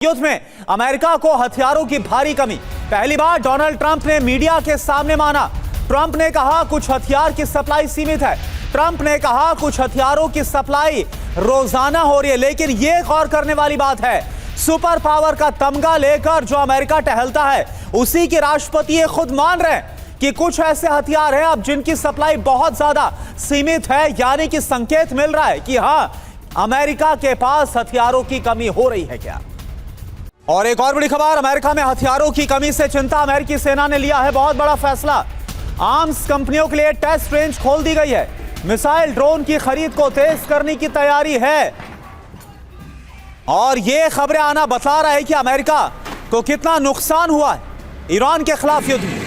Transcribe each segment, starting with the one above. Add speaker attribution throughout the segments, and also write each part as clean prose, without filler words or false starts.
Speaker 1: युद्ध में अमेरिका को हथियारों की भारी कमी। पहली बार डोनाल्ड ट्रंप ने मीडिया के सामने माना। ट्रंप ने कहा कुछ हथियार की सप्लाई सीमित है। ट्रंप ने कहा कुछ हथियारों की सप्लाई रोजाना हो रही है। लेकिन यह गौर करने वाली बात है, सुपर पावर का तमगा लेकर जो अमेरिका टहलता है, उसी के राष्ट्रपति ये खुद मान रहे हैं कि कुछ ऐसे हथियार हैं अब जिनकी सप्लाई बहुत ज्यादा सीमित है। यानी कि संकेत मिल रहा है कि हां, अमेरिका के पास हथियारों की कमी हो रही है क्या। और एक और बड़ी खबर, अमेरिका में हथियारों की कमी से चिंता। अमेरिकी सेना ने लिया है बहुत बड़ा फैसला। आर्म्स कंपनियों के लिए टेस्ट रेंज खोल दी गई है। मिसाइल ड्रोन की खरीद को तेज करने की तैयारी है। और यह खबरें आना बता रहा है कि अमेरिका को कितना नुकसान हुआ है ईरान के खिलाफ युद्ध में।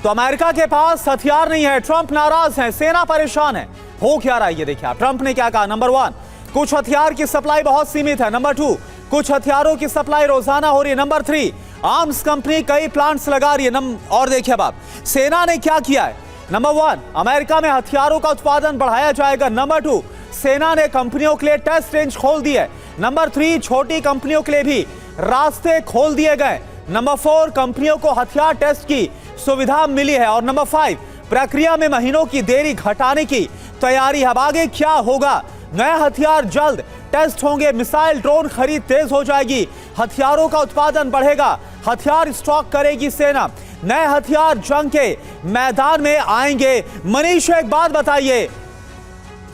Speaker 1: तो अमेरिका के पास हथियार नहीं है, ट्रंप नाराज है, सेना परेशान है। हो क्या रहा है ये देखिए आप। ट्रंप ने क्या कहा, नंबर 1, कुछ हथियार की सप्लाई बहुत सीमित है। नंबर 2, कुछ हथियारों की सप्लाई रोजाना हो रही है। नंबर 3, आर्म्स कंपनी कई प्लांट्स लगा रही है। और देखिए अब आप, सेना ने क्या किया है। नंबर 1, अमेरिका में हथियारों का उत्पादन बढ़ाया जाएगा। नंबर 2, सेना ने कंपनियों के लिए टेस्ट रेंज खोल दी है। नंबर 3, छोटी कंपनियों के लिए भी रास्ते खोल दिए गए। नंबर 4, कंपनियों को हथियार टेस्ट की सुविधा मिली है। और नंबर 5, प्रक्रिया में महीनों की देरी घटाने की तैयारी। अब आगे क्या होगा, नए हथियार जल्द टेस्ट होंगे, मिसाइल ड्रोन खरीद तेज हो जाएगी, हथियारों का उत्पादन बढ़ेगा, हथियार स्टॉक करेगी सेना, नए हथियार जंग के मैदान में आएंगे। मनीष, एक बात बताइए,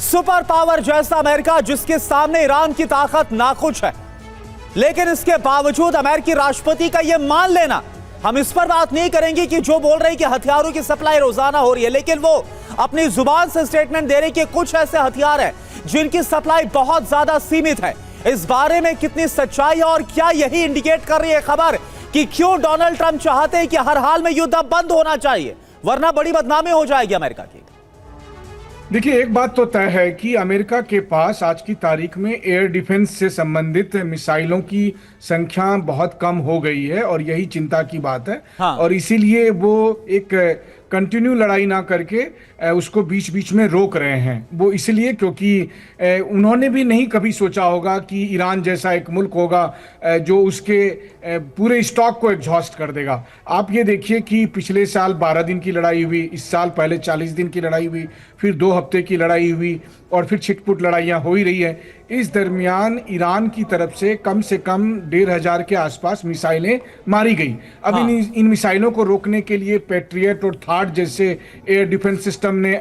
Speaker 1: सुपर पावर जैसा अमेरिका जिसके सामने ईरान की ताकत नाकुछ है, लेकिन इसके बावजूद अमेरिकी राष्ट्रपति का यह मान लेना, हम इस पर बात नहीं करेंगे कि जो बोल रहे हैं कि हथियारों की सप्लाई रोजाना हो रही है, लेकिन वो अपनी जुबान से स्टेटमेंट दे रहे कि कुछ ऐसे हथियार हैं जिनकी सप्लाई बहुत ज्यादा सीमित है। इस बारे में कितनी सच्चाई है और क्या यही इंडिकेट कर रही है खबर कि क्यों डोनाल्ड ट्रंप चाहते हैं कि हर हाल में युद्ध अब बंद होना चाहिए, वरना बड़ी बदनामी हो जाएगी अमेरिका की।
Speaker 2: देखिए, एक बात तो तय है कि अमेरिका के पास आज की तारीख में एयर डिफेंस से संबंधित मिसाइलों की संख्या बहुत कम हो गई है और यही चिंता की बात है। हाँ। और इसीलिए वो एक कंटिन्यू लड़ाई ना करके उसको बीच बीच में रोक रहे हैं। वो इसलिए क्योंकि उन्होंने भी नहीं कभी सोचा होगा कि ईरान जैसा एक मुल्क होगा जो उसके पूरे स्टॉक को एग्जॉस्ट कर देगा। आप ये देखिए कि पिछले साल 12 दिन की लड़ाई हुई, इस साल पहले 40 दिन की लड़ाई हुई, फिर 2 हफ्ते की लड़ाई हुई और फिर छिटपुट लड़ाइयाँ हो ही रही है। इस दरमियान ईरान की तरफ से कम 1,500 के आसपास मिसाइलें मारी गई। अब हाँ। इन मिसाइलों को रोकने के लिए पैट्रियट और थार्ड जैसे एयर डिफेंस सिस्टम ने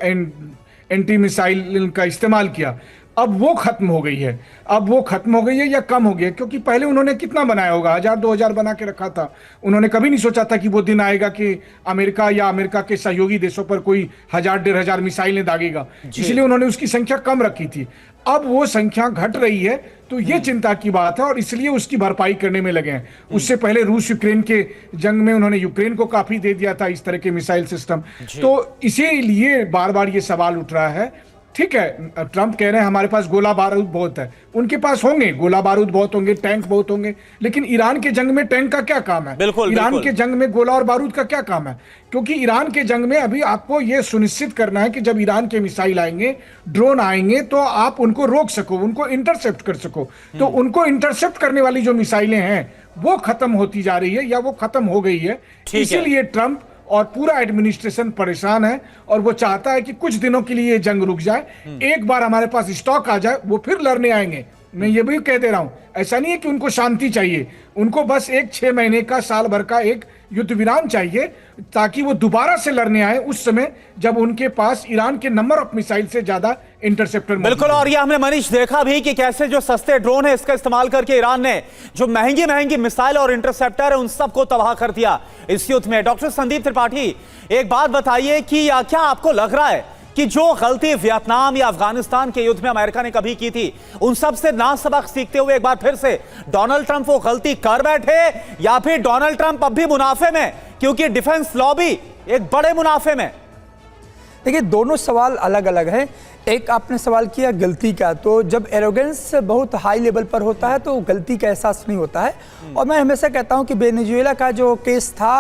Speaker 2: एंटी मिसाइल का इस्तेमाल किया। अब वो खत्म हो गई है। अब वो खत्म हो गई है या कम हो गई है, क्योंकि पहले उन्होंने कितना बनाया होगा, 1000-2000 बना के रखा था। उन्होंने कभी नहीं सोचा था कि वो दिन आएगा कि अमेरिका या अमेरिका के सहयोगी देशों पर कोई 1000-1500 मिसाइलें दागेगा, इसलिए उन्होंने उसकी संख्या कम रखी थी। अब वो संख्या घट रही है, तो ये चिंता की बात है और इसलिए उसकी भरपाई करने में लगे हैं। उससे पहले रूस यूक्रेन के जंग में उन्होंने यूक्रेन को काफी दे दिया था इस तरह के मिसाइल सिस्टम। तो इसीलिए बार बार ये सवाल उठ रहा है। ठीक है, ट्रंप कह रहे हैं हमारे पास गोला बारूद बहुत है, उनके पास होंगे, गोला बारूद बहुत होंगे, टैंक बहुत होंगे, लेकिन ईरान के जंग में टैंक का क्या काम है? ईरान के जंग में गोला और बारूद का क्या काम है? क्योंकि ईरान के जंग में अभी आपको यह सुनिश्चित करना है कि जब ईरान के मिसाइल आएंगे, ड्रोन आएंगे, तो आप उनको रोक सको, उनको इंटरसेप्ट कर सको। तो उनको इंटरसेप्ट करने वाली जो मिसाइलें हैं वो खत्म होती जा रही है या वो खत्म हो गई है। इसीलिए ट्रंप और पूरा एडमिनिस्ट्रेशन परेशान है और वो चाहता है कि कुछ दिनों के लिए ये जंग रुक जाए, एक बार हमारे पास स्टॉक आ जाए, वो फिर लड़ने आएंगे। मैं ये भी कह दे रहा हूं, ऐसा नहीं है कि उनको शांति चाहिए, उनको बस एक 6 महीने का, साल भर का एक युद्ध विराम चाहिए, ताकि वो दोबारा से लड़ने आए उस समय जब उनके पास ईरान के नंबर ऑफ मिसाइल से ज्यादा इंटरसेप्टर।
Speaker 1: बिल्कुल, और ये हमने मनीष देखा भी कि कैसे जो सस्ते ड्रोन है इसका इस्तेमाल करके ईरान ने जो महंगी महंगी मिसाइल और इंटरसेप्टर है उन सबको तबाह कर दिया इस युद्ध में। डॉक्टर संदीप त्रिपाठी, एक बात बताइए कि क्या आपको लग रहा है कि जो गलती वियतनाम या अफगानिस्तान के युद्ध में अमेरिका ने कभी की थी, उन सब से ना सबक सीखते हुए एक बार फिर से डोनाल्ड ट्रंप वो गलती कर बैठे, या फिर डोनाल्ड ट्रंप अब भी मुनाफे में, क्योंकि डिफेंस लॉबी एक बड़े मुनाफे में?
Speaker 3: देखिए, दोनों सवाल अलग अलग हैं। एक आपने सवाल किया गलती का, तो जब एरोगेंस बहुत हाई लेवल पर होता है तो गलती का एहसास नहीं होता है। और मैं हमेशा कहता हूं कि वेनेजुएला का जो केस था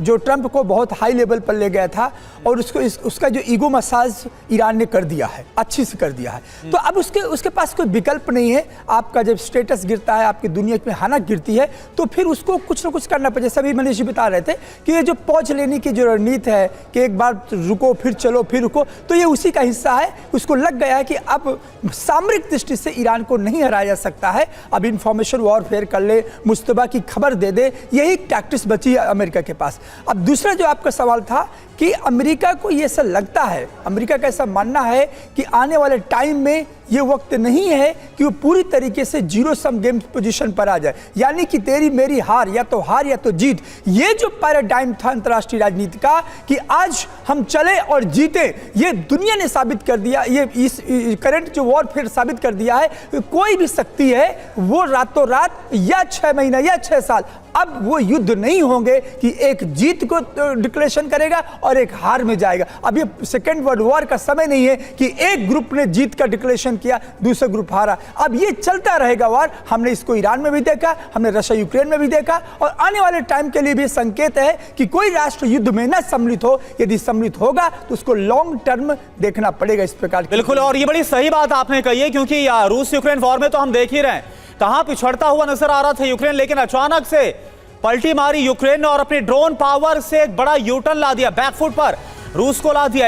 Speaker 3: जो ट्रंप को बहुत हाई लेवल पर ले गया था और उसका जो ईगो मसाज ईरान ने कर दिया है, अच्छी से कर दिया है। तो अब उसके पास कोई विकल्प नहीं है। आपका जब स्टेटस गिरता है, आपकी दुनिया में हालत गिरती है, तो फिर उसको कुछ ना कुछ करना पड़े। सभी मनीष जी बता रहे थे कि ये जो पॉज लेने की जो रणनीति है कि एक बार रुको फिर चलो फिर रुको, तो ये उसी का हिस्सा है। उसको लग गया है कि अब सामरिक दृष्टि से ईरान को नहीं हराया जा सकता है, अब इंफॉर्मेशन वॉरफेयर कर ले, मुस्तबा की खबर दे दे, यही टैक्टिक्स बची है अमेरिका के पास। अब दूसरा जो आपका सवाल था कि अमेरिका को ये ऐसा लगता है, अमेरिका का ऐसा मानना है कि आने वाले टाइम में ये वक्त नहीं है कि वो पूरी तरीके से जीरो सम गेम पोजीशन पर आ जाए, यानी कि तेरी मेरी हार या तो जीत। ये जो पैराडाइम था अंतर्राष्ट्रीय राजनीति का कि आज हम चले और जीते, ये दुनिया ने साबित कर दिया, ये इस करंट जो वॉरफेयर साबित कर दिया है कि कोई भी शक्ति है वो रातों रात या 6 महीना या 6 साल अब वो युद्ध नहीं होंगे कि एक जीत को डिक्लेरेशन करेगा और एक हार में जाएगा। अब ये सेकेंड वर्ल्ड वॉर का समय नहीं है कि एक ग्रुप ने जीत का डिक्लेरेशन किया, दूसरा ग्रुप हारा। अब ये चलता रहेगा वॉर। हमने इसको ईरान में भी देखा, हमने रशिया यूक्रेन में भी देखा, और आने वाले टाइम के लिए भी संकेत है कि कोई राष्ट्र युद्ध में न सम्मिलित हो। यदि सम्मिलित होगा तो उसको लॉन्ग टर्म देखना पड़ेगा इस प्रकार।
Speaker 1: बिल्कुल, और ये बड़ी सही बात आपने कही है, क्योंकि रूस यूक्रेन वॉर में तो हम देख ही रहे हैं कहां पिछड़ता हुआ नजर आ रहा था यूक्रेन, लेकिन अचानक से पलटी मारी यूक्रेन ने और अपनी ड्रोन पावर से एक बड़ा यूटर्न ला दिया, बैकफुट पर रूस को ला दिया।